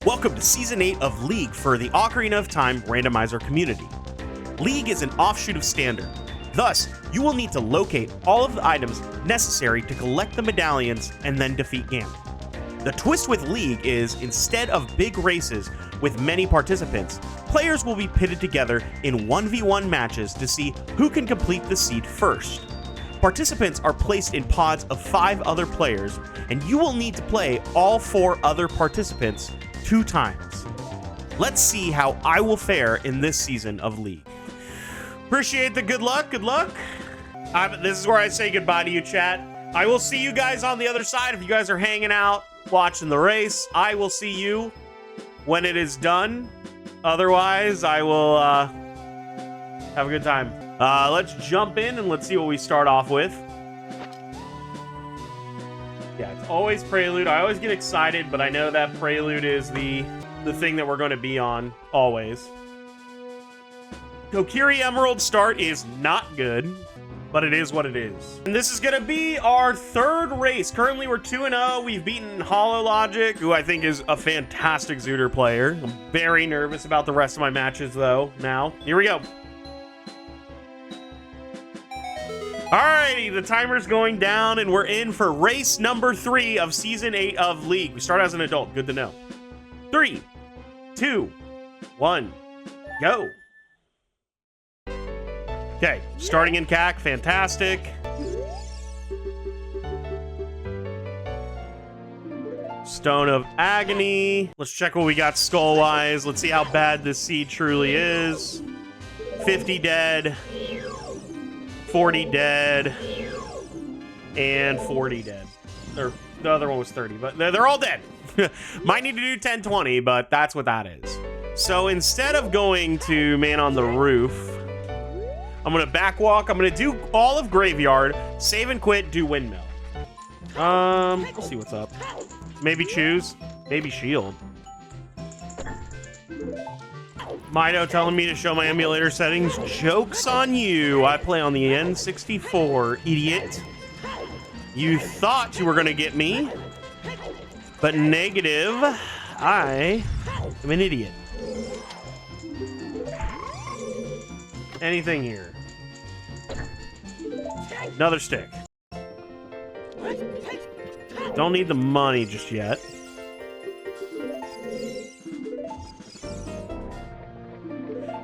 Welcome to Season 8 of League for the Ocarina of Time Randomizer community. League is an offshoot of Standard. Thus, you will need to locate all of the items necessary to collect the medallions and then defeat Ganon. The twist with League is, instead of big races with many participants, players will be pitted together in 1v1 matches to see who can complete the seed first. Participants are placed in pods of 5 other players, and you will need to play all 4 other participants 2 times. Let's see how I will fare in this season of League. Appreciate the good luck. This is where I say goodbye to you, chat. I will see you guys on the other side. If you guys are hanging out, watching the race, I will see you when it is done. Otherwise, I will have a good time. Let's jump in and let's see what we start off with. Yeah, it's always Prelude. I always get excited, but I know that Prelude is the thing that we're going to be on always. Kokiri Emerald start is not good, but it is what it is. And this is going to be our 3rd race. Currently, we're 2-0. We've beaten Hollow Logic, who I think is a fantastic Zooter player. I'm very nervous about the rest of my matches, though, now. Here we go. Alrighty, the timer's going down, and we're in for race number 3 of Season 8 of League. We start as an adult. Good to know. 3, 2, 1, go. Okay, starting in CAC. Fantastic. Stone of Agony. Let's check what we got skull-wise. Let's see how bad this seed truly is. 50 dead. 40 dead, and 40 dead. Or the other one was 30, but they're all dead. Might need to do 10-20, but that's what that is. So instead of going to Man on the Roof, I'm gonna backwalk. I'm gonna do all of Graveyard, save and quit, do Windmill. We'll see what's up. Maybe choose, maybe shield. Mido telling me to show my emulator settings. Joke's on you. I play on the N64, idiot. You thought you were going to get me, but negative. I am an idiot. Anything here? Another stick. Don't need the money just yet.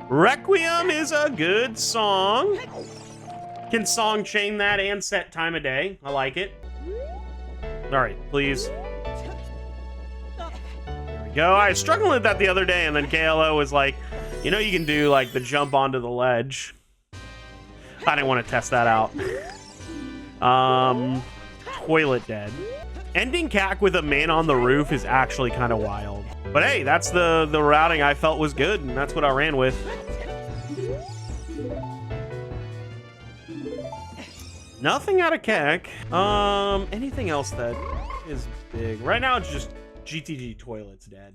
Requiem is a good song. Can song chain that and set time of day. I like it. All right, please. There we go. I was struggling with that the other day, and then KLO was like, you know, you can do like the jump onto the ledge. I didn't want to test that out. Toilet dead. Ending CAC with a Man on the Roof is actually kind of wild. But hey, that's the routing I felt was good, and that's what I ran with. Nothing out of CAC. Anything else that is big? Right now, it's just GTG Toilet's dead.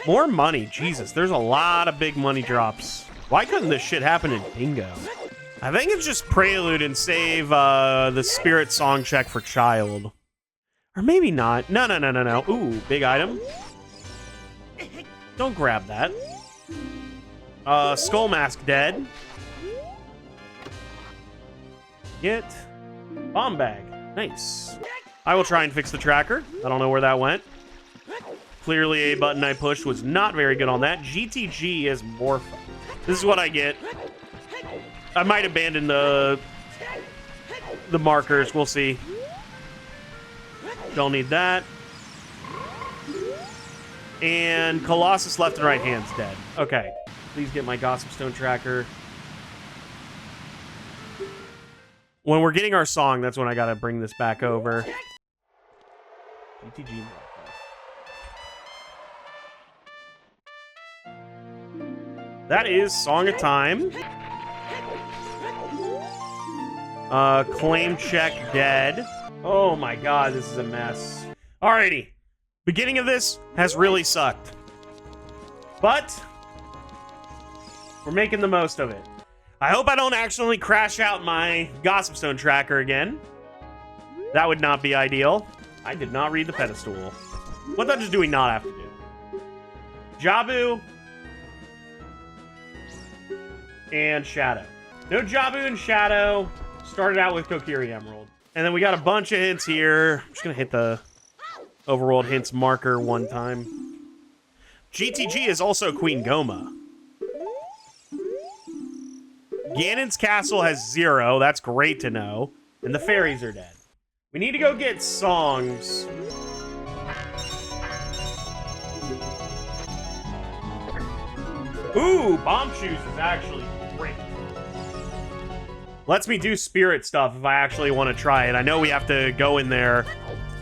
More money. Jesus, there's a lot of big money drops. Why couldn't this shit happen in Bingo? I think it's just Prelude and save the Spirit Song check for Child. Or maybe not. No. Ooh, big item. Don't grab that. Skull Mask dead. Get Bomb Bag. Nice. I will try and fix the tracker. I don't know where that went. Clearly a button I pushed was not very good on that. GTG is more fun. This is what I get. I might abandon the markers. We'll see. Don't need that. And Colossus left and right hand's dead. Okay. Please get my Gossip Stone tracker. When we're getting our song, that's when I gotta bring this back over. GTG. That is Song of Time. Claim check dead. Oh my god, this is a mess. Alrighty. Beginning of this has really sucked. But we're making the most of it. I hope I don't accidentally crash out my Gossip Stone tracker again. That would not be ideal. I did not read the pedestal. What dungeons do we not have to do? Jabu and Shadow. No Jabu and Shadow. Started out with Kokiri Emerald. And then we got a bunch of hints here. I'm just going to hit the overworld hints marker one time. GTG is also Queen Goma. Ganon's castle has 0. That's great to know. And the fairies are dead. We need to go get songs. Ooh, Bomb Shoes is actually great. Lets me do spirit stuff if I actually want to try it. I know we have to go in there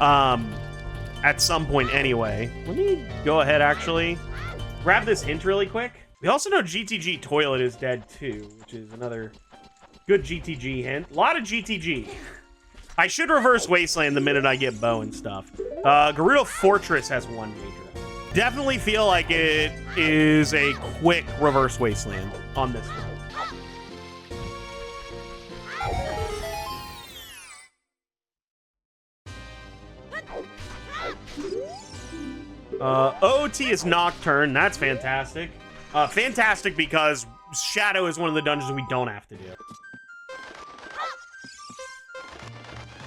at some point anyway. Let me go ahead, actually. Grab this hint really quick. We also know GTG Toilet is dead too, which is another good GTG hint. A lot of GTG. I should reverse Wasteland the minute I get bow and stuff. Gerudo Fortress has 1 major. Definitely feel like it is a quick reverse Wasteland on this one. OOT is Nocturne. That's fantastic. Fantastic because Shadow is one of the dungeons we don't have to do.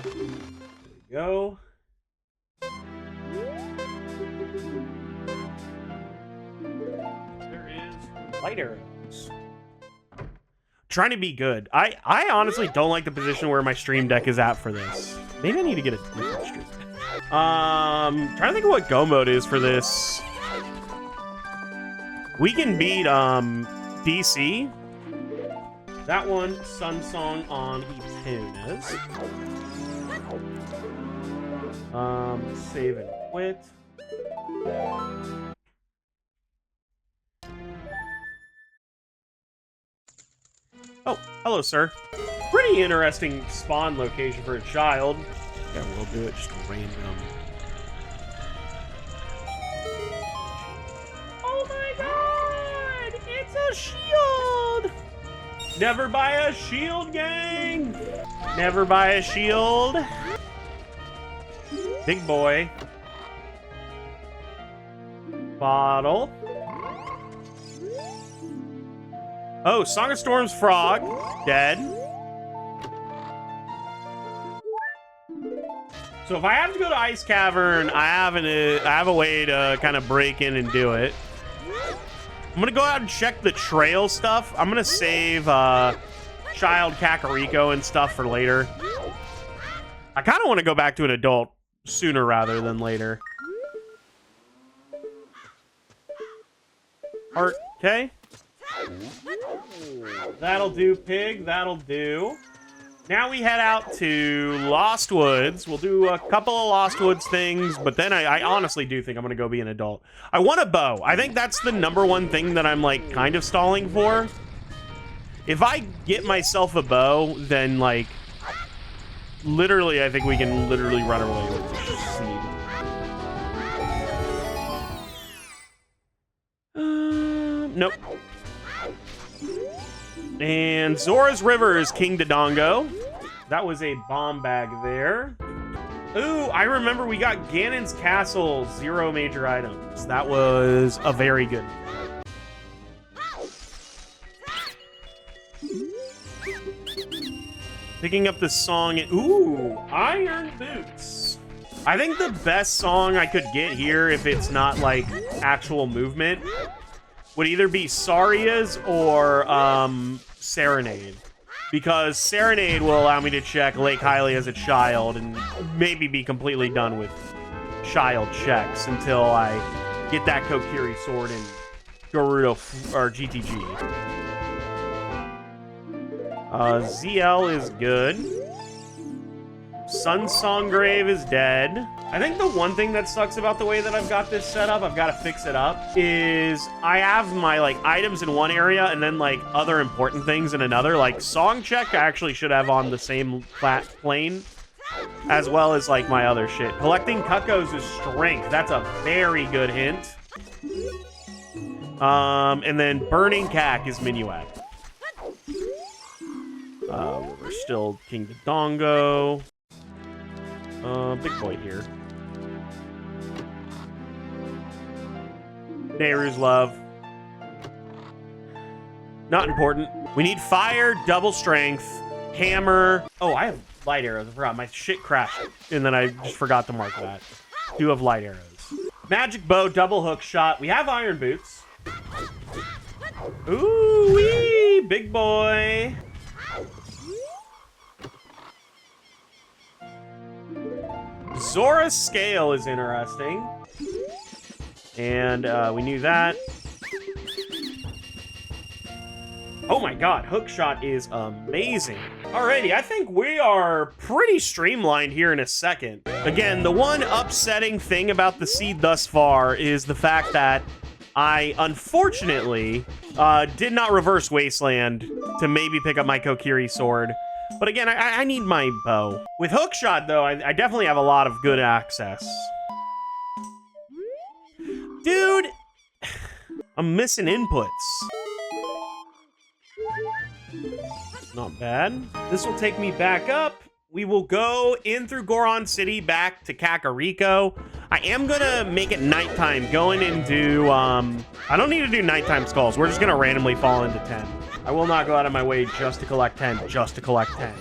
There we go. There is light arrows. Trying to be good. I honestly don't like the position where my stream deck is at for this. Maybe I need to get a different stream deck. Trying to think of what go mode is for this. We can beat DC. That one, Sun Song on Etunas. Save and quit. Oh, hello, sir. Pretty interesting spawn location for a child. Yeah, we'll do it just random. Oh my god! It's a shield! Never buy a shield, gang! Never buy a shield. Big boy. Bottle. Oh, Song of Storms frog. Dead. So if I have to go to Ice Cavern, I have a way to kind of break in and do it. I'm gonna go out and check the trail stuff. I'm gonna save Child Kakariko and stuff for later. I kind of want to go back to an adult sooner rather than later. Heart, okay. That'll do, pig. That'll do. Now we head out to Lost Woods. We'll do a couple of Lost Woods things, but then I honestly do think I'm going to go be an adult. I want a bow. I think that's the #1 thing that I'm, like, kind of stalling for. If I get myself a bow, then, like, literally, I think we can literally run away with the seed. Nope. And Zora's River is King Dodongo. That was a bomb bag there. Ooh, I remember we got Ganon's Castle, 0 major items. That was a very good one. Picking up the song. Ooh, Iron Boots. I think the best song I could get here, if it's not like actual movement, would either be Saria's or Serenade. Because Serenade will allow me to check Lake Hylia as a child and maybe be completely done with child checks until I get that Kokiri sword in Gerudo or GTG. ZL is good. Sun Song Grave is dead. I think the one thing that sucks about the way that I've got this set up, I've got to fix it up, is I have my, like, items in one area and then, like, other important things in another. Like, Song Check I actually should have on the same flat plane, as well as, like, my other shit. Collecting Cuckoos is Strength. That's a very good hint. And then Burning Cack is Minuet. We're still King Dodongo. Big boy here. Nehru's love. Not important. We need fire, double strength, hammer. Oh, I have light arrows. I forgot. My shit crashed. And then I just forgot to mark that. Do have light arrows. Magic bow, double hook shot. We have iron boots. Ooh wee, big boy. Zora's scale is interesting. And we knew that. Oh my god, hookshot is amazing. Alrighty, I think we are pretty streamlined here in a second. Again, the one upsetting thing about the seed thus far is the fact that I, unfortunately, did not reverse Wasteland to maybe pick up my Kokiri sword. But again, I need my bow. With hookshot, though, I definitely have a lot of good access. Dude, I'm missing inputs. Not bad. This will take me back up. We will go in through Goron City back to Kakariko. I am gonna make it nighttime going into, I don't need to do nighttime skulls. We're just gonna randomly fall into 10. I will not go out of my way just to collect 10, just to collect 10.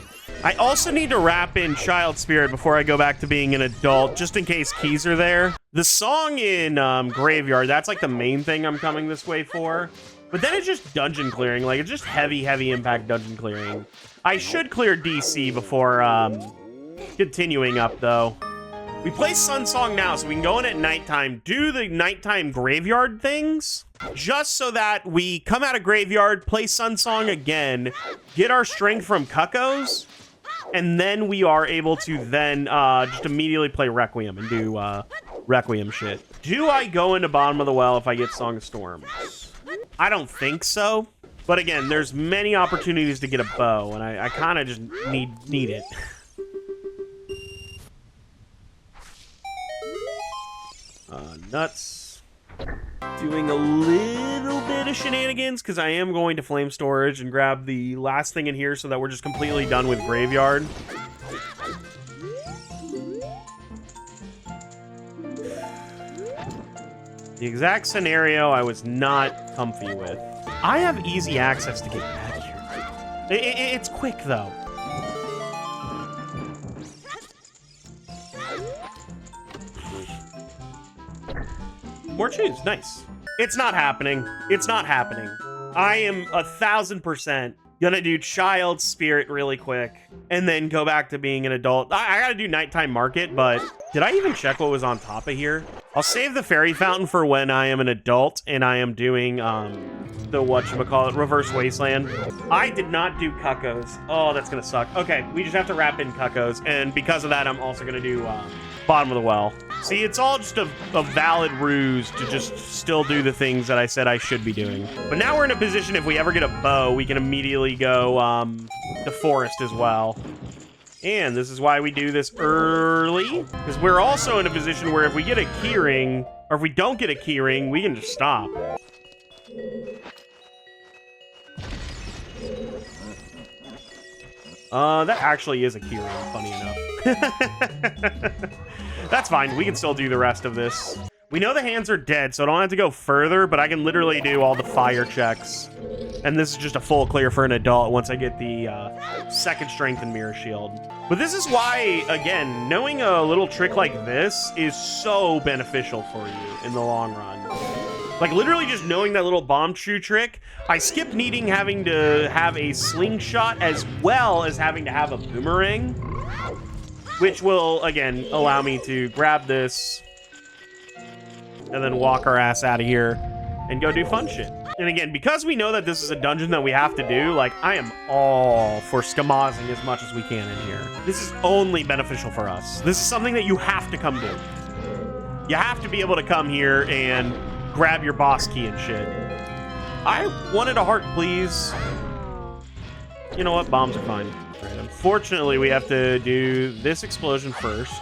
I also need to wrap in Child Spirit before I go back to being an adult, just in case keys are there. The song in Graveyard, that's like the main thing I'm coming this way for. But then it's just dungeon clearing. Like, it's just heavy impact dungeon clearing. I should clear DC before continuing up, though. We play Sun Song now, so we can go in at nighttime, do the nighttime graveyard things, just so that we come out of graveyard, play Sun Song again, get our strength from Cuckoos, and then we are able to then just immediately play Requiem and do Requiem shit. Do I go into Bottom of the Well if I get Song of Storms? I don't think so. But again, there's many opportunities to get a bow, and I kind of just need it. Nuts. Doing a little bit of shenanigans, because I am going to Flame Storage and grab the last thing in here so that we're just completely done with Graveyard. The exact scenario I was not comfy with. I have easy access to get back here. It's quick, though. More choose. Nice. It's not happening. It's not happening. I am 1000% gonna do Child Spirit really quick and then go back to being an adult. I gotta do Nighttime Market, but did I even check what was on top of here? I'll save the Fairy Fountain for when I am an adult and I am doing the whatchamacallit, Reverse Wasteland. I did not do Cuckoos. Oh, that's gonna suck. Okay, we just have to wrap in Cuckoos, and because of that, I'm also gonna do Bottom of the Well. See, it's all just a valid ruse to just still do the things that I said I should be doing. But now we're in a position, if we ever get a bow, we can immediately go the forest as well. And this is why we do this early, because we're also in a position where if we get a keyring, or if we don't get a keyring, we can just stop. That actually is a keyring, funny enough. That's fine, we can still do the rest of this. We know the hands are dead, so I don't have to go further, but I can literally do all the fire checks. And this is just a full clear for an adult once I get the second strength and mirror shield. But this is why, again, knowing a little trick like this is so beneficial for you in the long run. Like, literally just knowing that little bomb shoe trick, I skip needing having to have a slingshot as well as having to have a boomerang, which will, again, allow me to grab this and then walk our ass out of here and go do fun shit. And again, because we know that this is a dungeon that we have to do, like, I am all for skamazing as much as we can in here. This is only beneficial for us. This is something that you have to come do. You have to be able to come here and grab your boss key and shit. I wanted a heart, please. You know what? Bombs are fine. Right, unfortunately, we have to do this explosion first.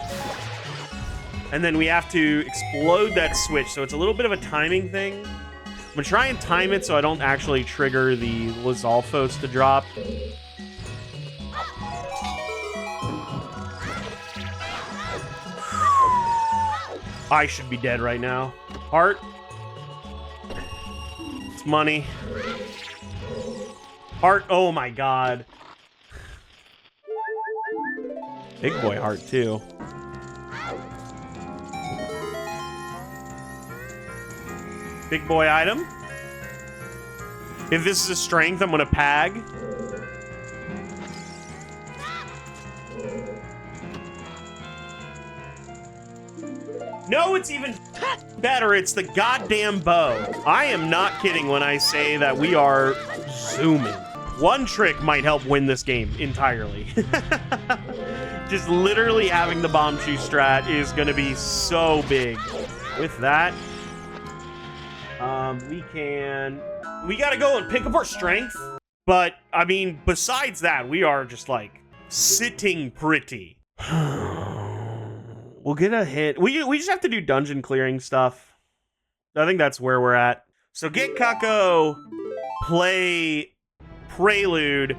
And then we have to explode that switch, so it's a little bit of a timing thing. I'm gonna try and time it so I don't actually trigger the Lizalfos to drop. I should be dead right now. Heart. It's money. Heart. Oh my god. Big boy heart too. Big boy item. If this is a strength, I'm gonna pag. No, it's even better. It's the goddamn bow. I am not kidding when I say that we are zooming. One trick might help win this game entirely. Just literally having the bomb shoe strat is going to be so big. With that, we got to go and pick up our strength. But, I mean, besides that, we are just, like, sitting pretty. We'll get a hit. We just have to do dungeon clearing stuff. I think that's where we're at. So get Kako, play Prelude.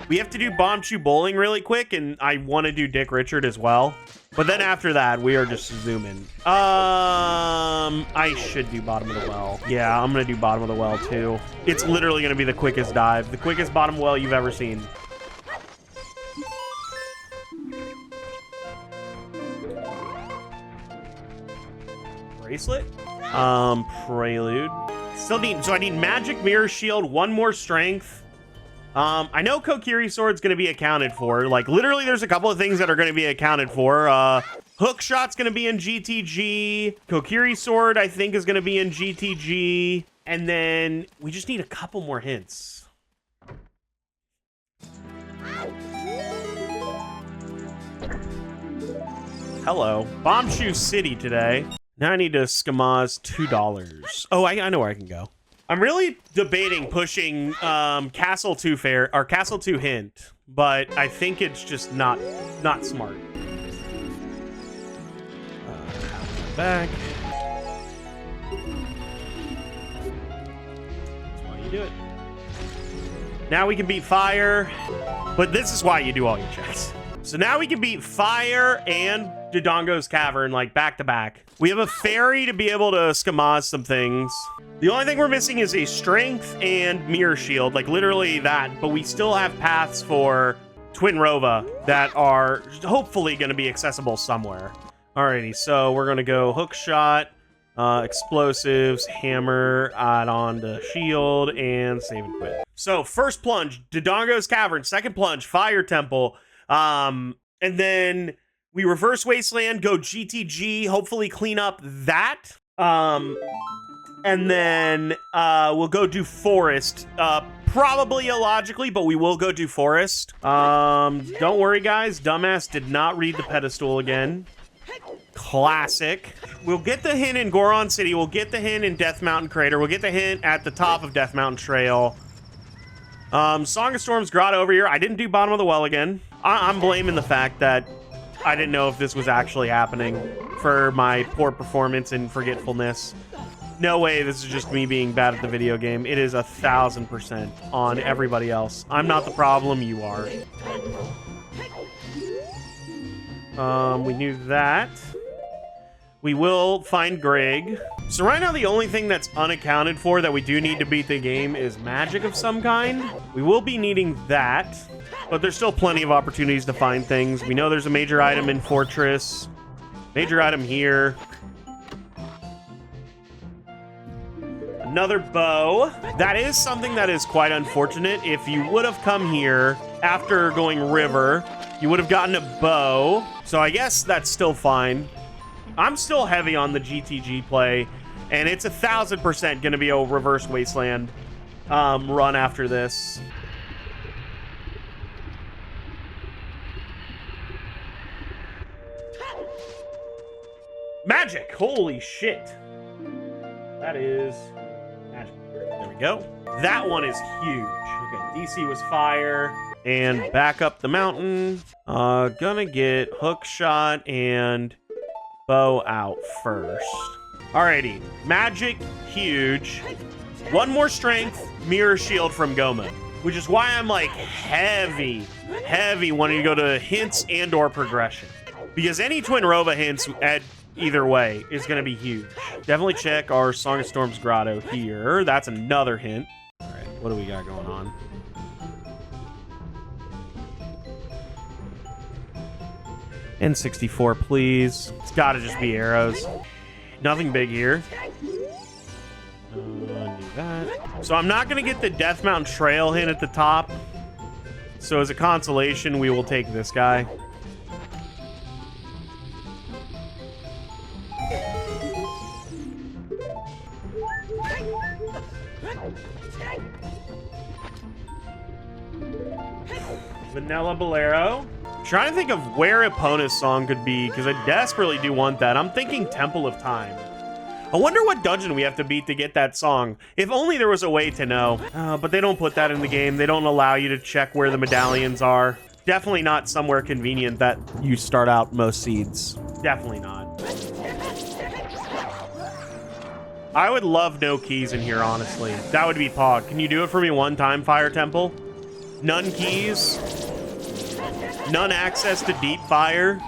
We have to do Bomb Chew Bowling really quick, and I want to do Dick Richard as well. But then after that, we are just zooming. I should do Bottom of the Well. Yeah, I'm going to do Bottom of the Well, too. It's literally going to be the quickest dive. The quickest bottom well you've ever seen. Bracelet? Prelude. Still need, so I need Magic Mirror Shield, one more strength. I know Kokiri Sword's gonna be accounted for. Like, literally, there's a couple of things that are gonna be accounted for. Hook Shot's gonna be in GTG. Kokiri Sword, I think, is gonna be in GTG. And then we just need a couple more hints. Hello. Bomb Shoe City today. Now I need to Skamaz $2. Oh, I know where I can go. I'm really debating pushing Castle 2 Fair or Castle 2 Hint, but I think it's just not smart. Back. That's why you do it. Now we can beat Fire, but this is why you do all your checks. So now we can beat Fire and Dodongo's Cavern, like, back to back. We have a fairy to be able to Skamaz some things. The only thing we're missing is a strength and mirror shield, like literally that, but we still have paths for Twin Rova that are hopefully going to be accessible somewhere. Alrighty, so we're going to go hook shot, explosives, hammer, add on to shield, and save and quit. So first plunge, Dodongo's Cavern. Second plunge, Fire Temple. And then we reverse Wasteland, go GTG, hopefully clean up that. And then we'll go do Forest. Probably illogically, but we will go do Forest. Don't worry, guys. Dumbass did not read the pedestal again. Classic. We'll get the hint in Goron City. We'll get the hint in Death Mountain Crater. We'll get the hint at the top of Death Mountain Trail. Song of Storms Grotto over here. I didn't do Bottom of the Well again. I'm blaming the fact that I didn't know if this was actually happening for my poor performance and forgetfulness. No way this is just me being bad at the video game. It is 1000% on everybody else. I'm not the problem, you are. We knew that. We will find Greg. So right now the only thing that's unaccounted for that we do need to beat the game is magic of some kind. We will be needing that, but there's still plenty of opportunities to find things. We know there's a major item in Fortress. Major item here. Another bow. That is something that is quite unfortunate. If you would have come here after going river, you would have gotten a bow. So I guess that's still fine. I'm still heavy on the GTG play, and it's 1000% going to be a reverse Wasteland run after this. Magic! Holy shit. That is magic. There we go. That one is huge. Okay, DC was fire. And back up the mountain. Gonna get hook shot and bow out first. Alrighty. Magic, huge. One more strength, mirror shield from Goma. Which is why I'm like heavy wanting to go to hints and or progression. Because any Twin Rova hints at either way is going to be huge. Definitely check our Song of Storms grotto here. That's another hint. All right, what do we got going on? N64, please. It's got to just be arrows. Nothing big here. Do that. So I'm not going to get the Death Mountain Trail hint at the top. So as a consolation, we will take this guy. Vanilla Bolero. Trying to think of where Epona's song could be, because I desperately do want that. I'm thinking Temple of Time. I wonder what dungeon we have to beat to get that song. If only there was a way to know. But they don't put that in the game. They don't allow you to check where the medallions are. Definitely not somewhere convenient that you start out most seeds. Definitely not. I would love no keys in here, honestly. That would be Pog. Can you do it for me one time, Fire Temple? None keys. None access to deep fire.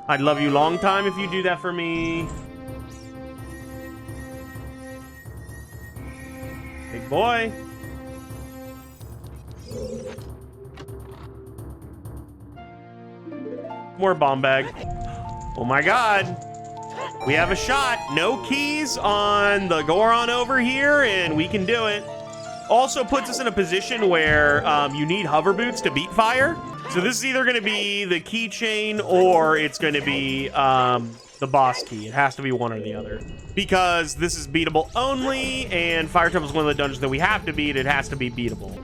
I'd love you long time if you do that for me. Big boy. More bomb bag. Oh my god. We have a shot. No keys on the Goron over here, and we can do it. Also puts us in a position where you need hover boots to beat fire. So this is either going to be the keychain or it's going to be the boss key. It has to be one or the other. Because this is beatable only, and Fire Temple is one of the dungeons that we have to beat. It has to be beatable.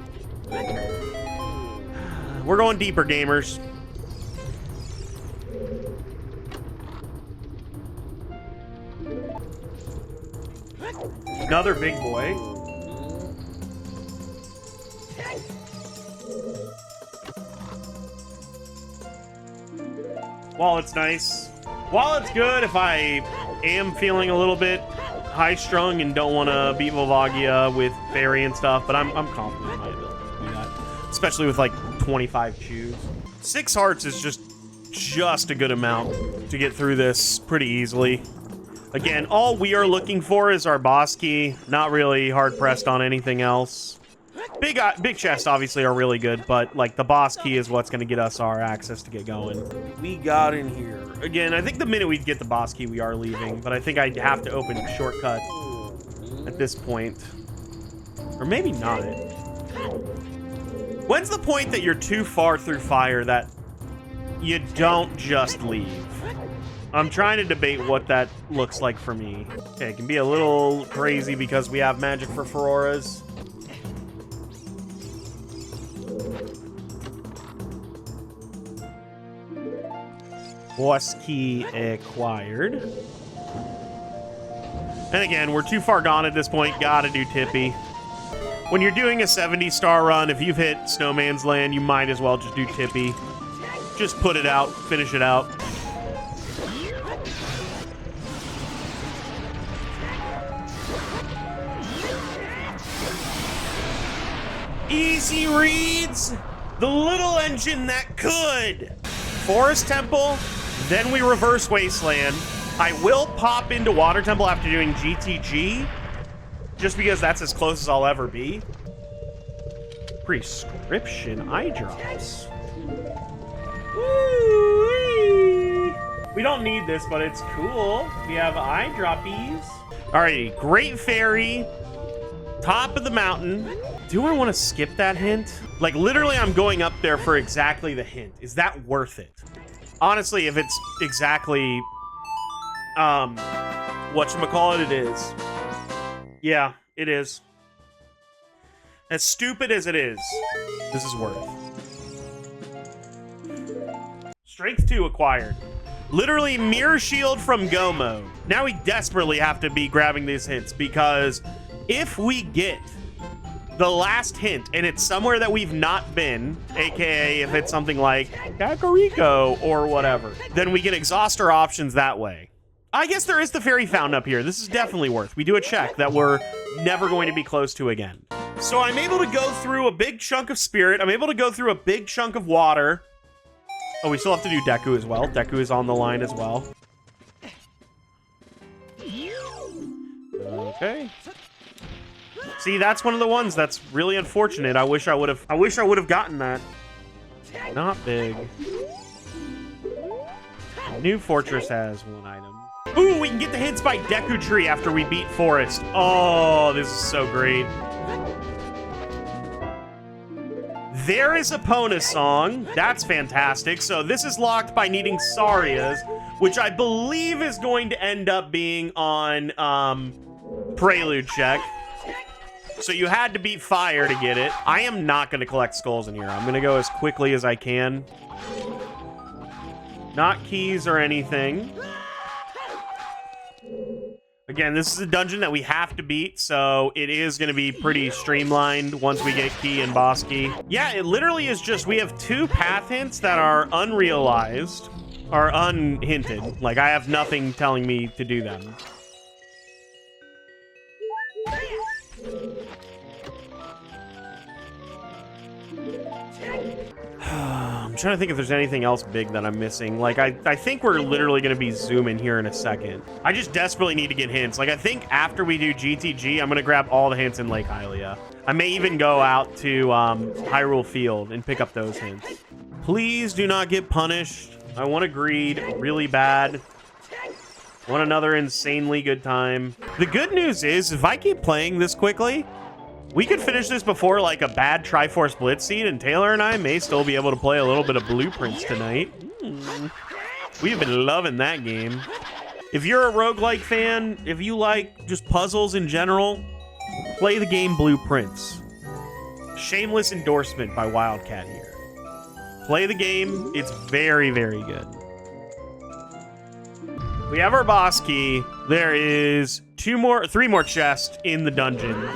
We're going deeper, gamers. Another big boy. Wallet's nice. Wallet's good if I am feeling a little bit high-strung and don't want to beat Volvagia with Fairy and stuff, but I'm confident in my ability to do that. Especially with like 25 chews. 6 hearts is just a good amount to get through this pretty easily. Again, all we are looking for is our boss key. Not really hard-pressed on anything else. Big chests obviously are really good, but like the boss key is what's going to get us our access to get going. We got in here. Again, I think the minute we get the boss key, we are leaving, but I think I have to open a shortcut at this point. Or maybe not. When's the point that you're too far through fire that you don't just leave? I'm trying to debate what that looks like for me. Okay, it can be a little crazy because we have magic for Fauroras. Boss key acquired. And again, we're too far gone at this point. Gotta do Tippy. When you're doing a 70-star run, if you've hit Snowman's Land, you might as well just do Tippy. Just put it out, finish it out. Easy reads, the little engine that could. Forest Temple, then we reverse Wasteland. I will pop into Water Temple after doing GTG, just because that's as close as I'll ever be. Prescription eye drops. Woo-wee. We don't need this, but it's cool. We have eye droppies. Alrighty, Great Fairy, top of the mountain. Do I want to skip that hint? Like, literally, I'm going up there for exactly the hint. Is that worth it? Honestly, if it's exactly, whatchamacallit, it is. Yeah, it is. As stupid as it is, this is worth. Strength 2 acquired. Literally, Mirror Shield from Go mode. Now we desperately have to be grabbing these hints, because if we get the last hint, and it's somewhere that we've not been, aka if it's something like Kakariko or whatever, then we can exhaust our options that way. I guess there is the fairy fountain up here. This is definitely worth. We do a check that we're never going to be close to again. So I'm able to go through a big chunk of spirit. I'm able to go through a big chunk of water. Oh, we still have to do Deku as well. Deku is on the line as well. Okay. See, that's one of the ones that's really unfortunate. I wish I would have gotten that. Not big. New Fortress has one item. Ooh, we can get the hints by Deku Tree after we beat Forest. Oh, this is so great. There is a Pona song. That's fantastic. So this is locked by needing Saria's, which I believe is going to end up being on Prelude check. So you had to beat Fire to get it. I am not going to collect skulls in here. I'm going to go as quickly as I can. Not keys or anything. Again, this is a dungeon that we have to beat, so it is going to be pretty streamlined once we get key and boss key. Yeah, it literally is just, we have 2 path hints that are unrealized, or unhinted. Like, I have nothing telling me to do them. I'm trying to think if there's anything else big that I'm missing. Like, I think we're literally going to be zooming here in a second. I just desperately need to get hints. Like, I think after we do GTG, I'm going to grab all the hints in Lake Hylia. I may even go out to Hyrule Field and pick up those hints. Please do not get punished. I want to greed really bad. I want another insanely good time. The good news is, if I keep playing this quickly, we could finish this before, like, a bad Triforce Blitz seed, and Taylor and I may still be able to play a little bit of Blueprints tonight. We've been loving that game. If you're a roguelike fan, if you like just puzzles in general, play the game Blueprints. Shameless endorsement by Wildcat here. Play the game. It's very, very good. We have our boss key. There is 3 more chests in the dungeon.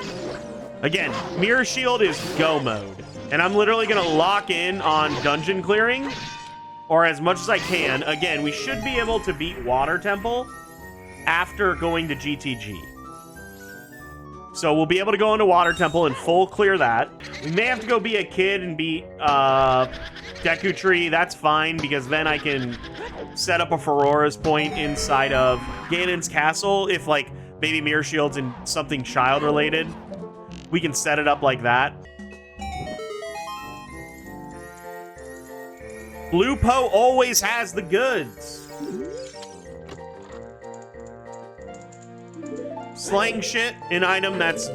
Again, Mirror Shield is go mode, and I'm literally going to lock in on dungeon clearing, or as much as I can. Again, we should be able to beat Water Temple after going to GTG. So we'll be able to go into Water Temple and full clear that. We may have to go be a kid and beat Deku Tree. That's fine, because then I can set up a Ferora's point inside of Ganon's castle. If, like, Baby Mirror Shield's in something child-related, we can set it up like that. Blue Po always has the goods. Slang shit, an item that's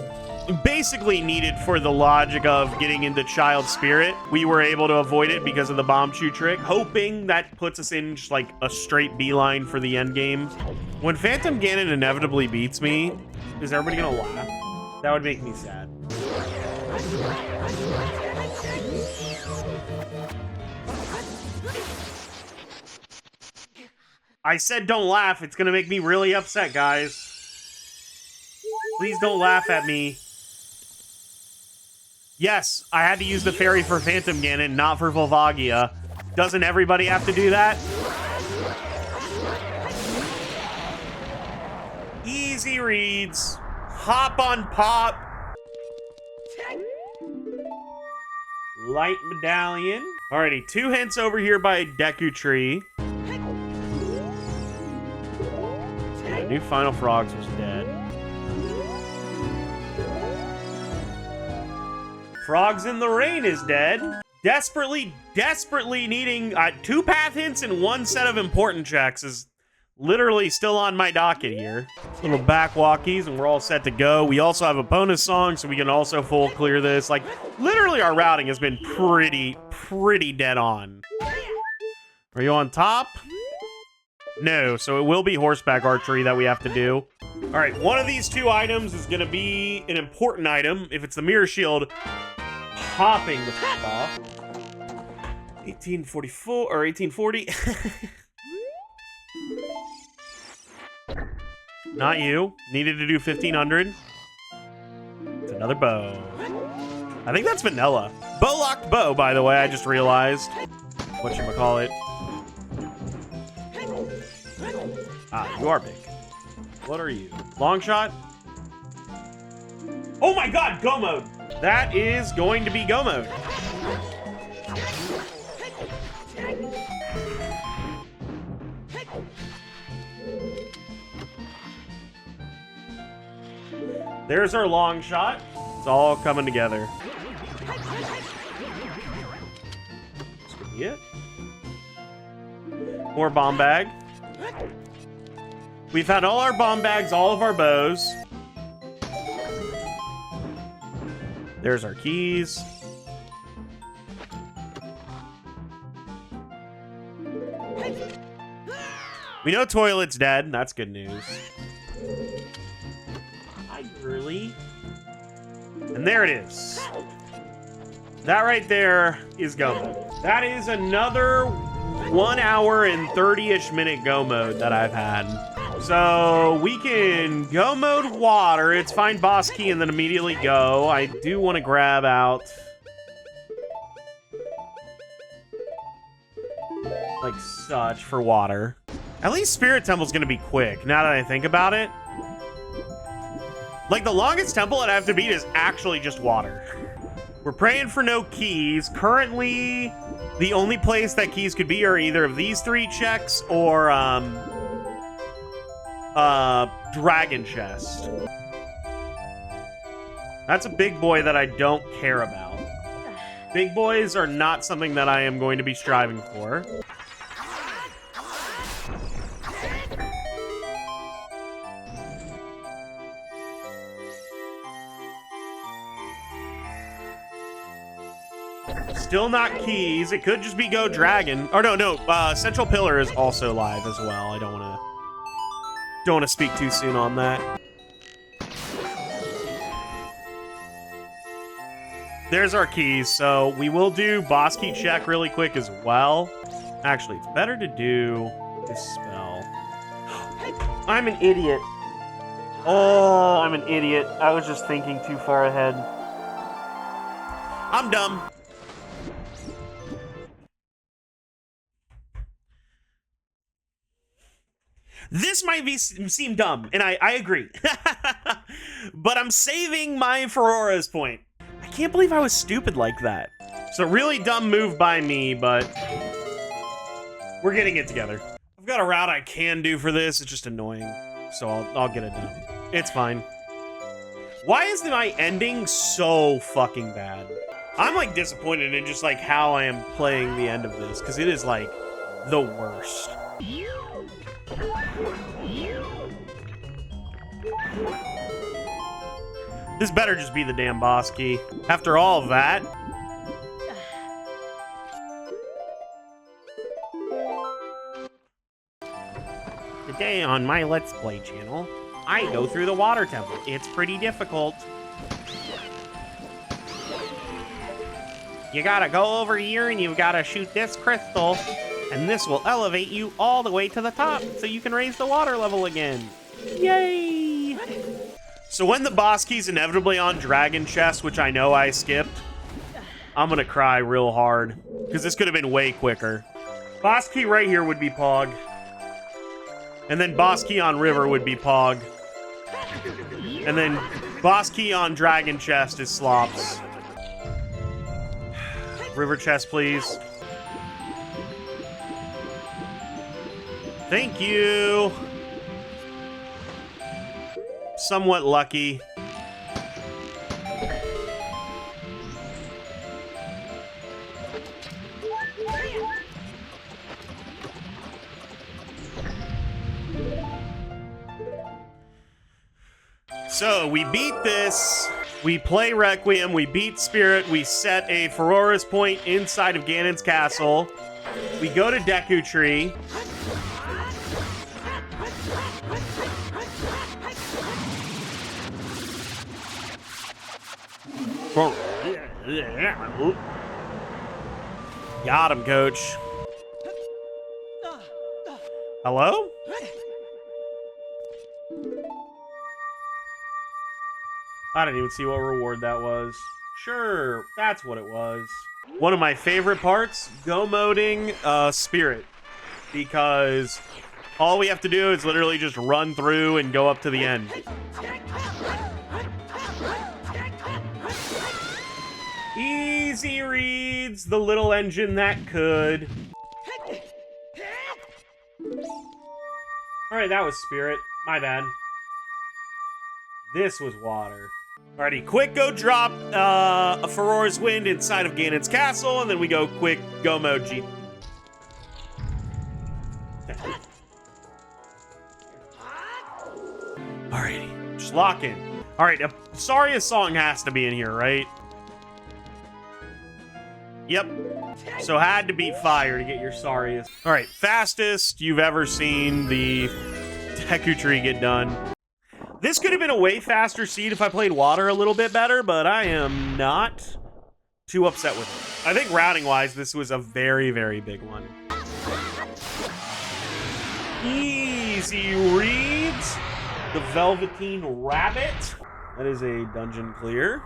basically needed for the logic of getting into Child Spirit. We were able to avoid it because of the bomb shoe trick, hoping that puts us in just like a straight beeline for the end game. When Phantom Ganon inevitably beats me, is everybody gonna laugh? That would make me sad. I said don't laugh. It's gonna make me really upset, guys. Please don't laugh at me. Yes, I had to use the fairy for Phantom Ganon, not for Volvagia. Doesn't everybody have to do that? Easy reads. Hop on pop. Light medallion. Alrighty, 2 hints over here by Deku Tree. Yeah, new Final Frogs was dead. Frogs in the Rain is dead. Desperately needing 2 path hints and 1 set of important checks is literally still on my docket here. Little back walkies and we're all set to go. We also have a bonus song, so we can also full clear this. Like, literally our routing has been pretty dead on. Are you on top? No, so it will be horseback archery that we have to do. All right, one of these 2 items is gonna be an important item. If it's the Mirror Shield, hopping the fuck off. 1844 or 1840. Not you. Needed to do 1500. It's another bow. I think that's vanilla. Bow locked bow, by the way, I just realized. Whatchamacallit. Ah, you are big. What are you? Long shot? Oh my god, go mode! That is going to be go mode. There's our long shot. It's all coming together. This could be it. More bomb bag. We've had all our bomb bags, all of our bows. There's our keys. We know Toilet's dead. That's good news. Hi, Burley. And there it is. That right there is go mode. That is another 1 hour and 30-ish minute go mode that I've had. So we can go mode water. It's find boss key and then immediately go. I do want to grab out like such for water. At least Spirit Temple's gonna be quick, now that I think about it. Like, the longest temple I'd have to beat is actually just water. We're praying for no keys. Currently, the only place that keys could be are either of these 3 checks or, Dragon Chest. That's a big boy that I don't care about. Big boys are not something that I am going to be striving for. Still not keys. It could just be go dragon. Or no. Central Pillar is also live as well. I don't want to speak too soon on that. There's our keys. So we will do boss key check really quick as well. Actually, it's better to do this spell. I'm an idiot. Oh, I'm an idiot. I was just thinking too far ahead. I'm dumb. This might seem dumb, and I agree. But I'm saving my Ferora's point. I can't believe I was stupid like that. It's a really dumb move by me, but we're getting it together. I've got a route I can do for this. It's just annoying, so I'll get it done. It's fine. Why is my ending so fucking bad? I'm like disappointed in just like how I am playing the end of this, because it is like the worst. This better just be the damn boss key. After all of that. Today on my Let's Play channel, I go through the water temple. It's pretty difficult. You gotta go over here and you've gotta shoot this crystal. And this will elevate you all the way to the top so you can raise the water level again. Yay! So when the boss key's inevitably on Dragon Chest, which I know I skipped, I'm gonna cry real hard. Because this could have been way quicker. Boss key right here would be Pog. And then boss key on River would be Pog. And then boss key on Dragon Chest is Slops. River chest, please. Thank you. Somewhat lucky. So we beat this. We play Requiem. We beat Spirit. We set a Ferora's point inside of Ganon's castle. We go to Deku Tree. Got him, coach. Hello? I didn't even see what reward that was. Sure, that's what it was. One of my favorite parts, go moding Spirit. Because all we have to do is literally just run through and go up to the end. Easy reads, the little engine that could. Alright, that was Spirit. My bad. This was water. Alrighty, quick go drop a Furore's Wind inside of Ganon's castle, and then we go quick go mode G. Alrighty, just lock in. Alright, Saria's song has to be in here, right? Yep. So had to beat fire to get your Saria's. Alright, fastest you've ever seen the Deku Tree get done. This could have been a way faster seed if I played water a little bit better, but I am not too upset with it. I think routing-wise, this was a very, very big one. Easy reads. The Velveteen Rabbit. That is a dungeon clear.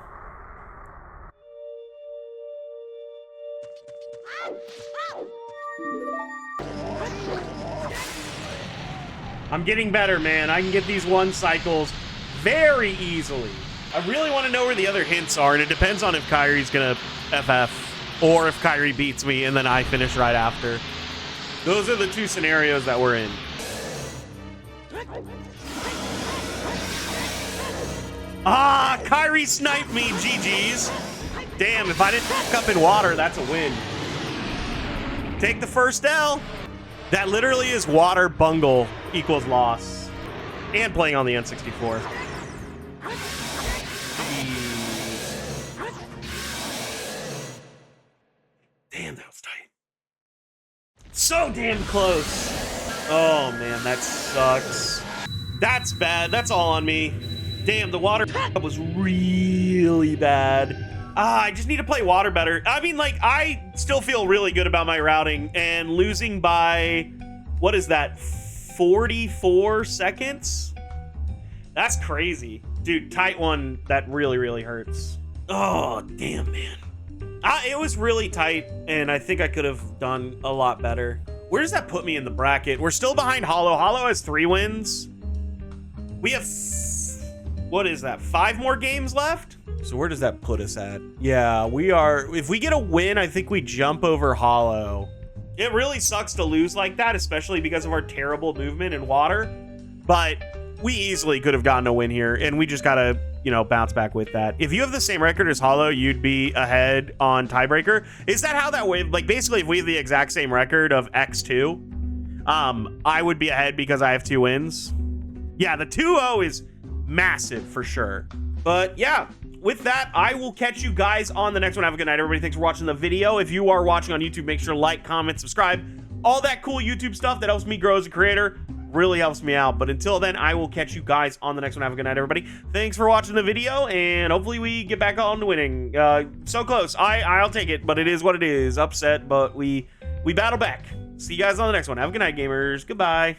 I'm getting better, man. I can get these one cycles very easily. I really want to know where the other hints are, and it depends on if Kyrie's gonna FF or if Kyrie beats me and then I finish right after. Those are the two scenarios that we're in. Ah, Kyrie sniped me, GG's. Damn, if I didn't fuck up in water, that's a win. Take the first L. That literally is water bungle equals loss. And playing on the N64. Damn, that was tight. So damn close. Oh man, that sucks. That's bad. That's all on me. Damn, the water was really bad. I just need to play water better. I mean, like, I still feel really good about my routing, and losing by, what is that, 44 seconds? That's crazy. Dude, tight one, that really, really hurts. Oh, damn, man. It was really tight, and I think I could have done a lot better. Where does that put me in the bracket? We're still behind Hollow. Hollow has 3 wins. We have, what is that, 5 more games left? So where does that put us at? Yeah, we are, if we get a win, I think we jump over Hollow. It really sucks to lose like that, especially because of our terrible movement in water. But we easily could have gotten a win here, and we just gotta, you know, bounce back with that. If you have the same record as Hollow, you'd be ahead on tiebreaker. Is that how that way? Like, basically, if we have the exact same record of X2, I would be ahead because I have 2 wins. Yeah, the 2-0 is massive for sure. But yeah, with that, I will catch you guys on the next one. Have a good night, everybody. Thanks for watching the video. If you are watching on YouTube, make sure to like, comment, subscribe. All that cool YouTube stuff that helps me grow as a creator really helps me out. But until then, I will catch you guys on the next one. Have a good night, everybody. Thanks for watching the video, and hopefully we get back on to winning. So close. I'll take it, but it is what it is. Upset, but we battle back. See you guys on the next one. Have a good night, gamers. Goodbye.